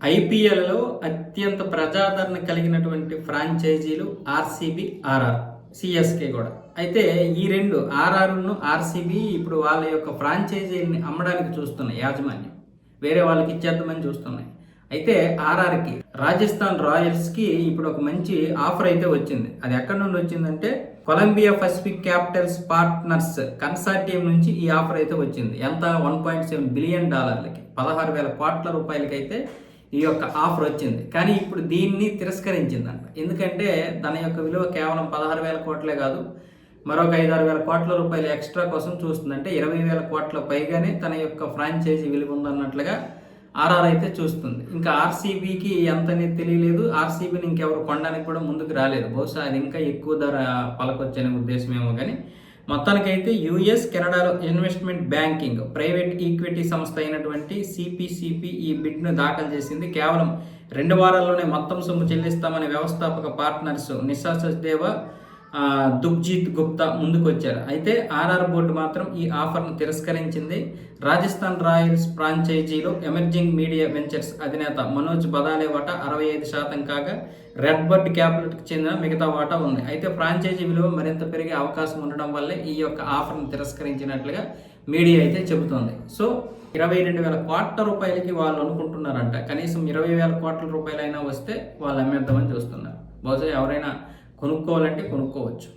ఐపీఎల్లో అత్యంత ప్రజాదరణ కలిగినటువంటి ఫ్రాంచైజీలు ఆర్సీబీ, ఆర్ఆర్, సిఎస్కే కూడా. అయితే ఈ రెండు ఆర్ఆర్ను ఆర్సీబీ ఇప్పుడు వాళ్ళ యొక్క ఫ్రాంచైజీని అమ్మడానికి చూస్తున్నాయి యాజమాన్యం. వేరే వాళ్ళకి ఇచ్చేద్దామని చూస్తున్నాయి. అయితే ఆర్ఆర్కి రాజస్థాన్ రాయల్స్కి ఇప్పుడు ఒక మంచి ఆఫర్ అయితే వచ్చింది. అది ఎక్కడి నుండి వచ్చిందంటే Columbia Pacific Capitals Partners consortium నుంచి ఈ ఆఫర్ అయితే వచ్చింది. ఎంత? $1.7 బిలియన్, 16,000 కోట్ల రూపాయలకి అయితే ఈ యొక్క ఆఫర్ వచ్చింది. కానీ ఇప్పుడు దీన్ని తిరస్కరించిందంట. ఎందుకంటే తన యొక్క విలువ కేవలం 16,000 కోట్లే కాదు, మరొక 5-6,000 కోట్ల రూపాయలు ఎక్స్ట్రా కోసం చూస్తుందంటే 20,000 కోట్ల పైగానే తన యొక్క ఫ్రాంచైజీ విలువ ఉందన్నట్లుగా ఆర్ఆర్ అయితే చూస్తుంది. ఇంకా ఆర్సీబీకి ఎంత అనేది తెలియలేదు. ఆర్సీబీని ఇంకెవరు కొనడానికి కూడా ముందుకు రాలేదు. బహుశా అది ఇంకా ఎక్కువ ధర పలకొచ్చనే ఉద్దేశమేమో. కానీ మొత్తానికైతే యుఎస్, కెనడాలో ఇన్వెస్ట్మెంట్ బ్యాంకింగ్ ప్రైవేట్ ఈక్విటీ సంస్థ అయినటువంటి సిపిసిపి ఈ బిడ్ను దాఖలు చేసింది. కేవలం 2 వారాల్లోనే మొత్తం సొమ్ము చెల్లిస్తామని వ్యవస్థాపక పార్ట్నర్స్ నిశా సచ్దేవా, దుగ్జీత్ గుప్తా ముందుకు వచ్చారు. అయితే ఆర్ఆర్ బోర్డు మాత్రం ఈ ఆఫర్ను తిరస్కరించింది. రాజస్థాన్ రాయల్స్ ఫ్రాంచైజీలో ఎమర్జింగ్ మీడియా వెంచర్స్ అధినేత మనోజ్ బదాలే వాటా 65% కాగా రెడ్ బర్డ్ క్యాపిటల్కి చెందిన మిగతా వాటా ఉంది. అయితే ఫ్రాంచైజీ విలువ మరింత పెరిగే అవకాశం ఉండడం వల్లే ఈ యొక్క ఆఫర్ను తిరస్కరించినట్లుగా మీడియా అయితే చెబుతోంది. సో 22,000 కోట్ల రూపాయలకి వాళ్ళు అనుకుంటున్నారంట. కనీసం 20,000 కోట్ల రూపాయలైనా వస్తే వాళ్ళు అమ్మేద్దామని చూస్తున్నారు. బహుశా ఎవరైనా కొనుక్కోవాలంటే కొనుక్కోవచ్చు.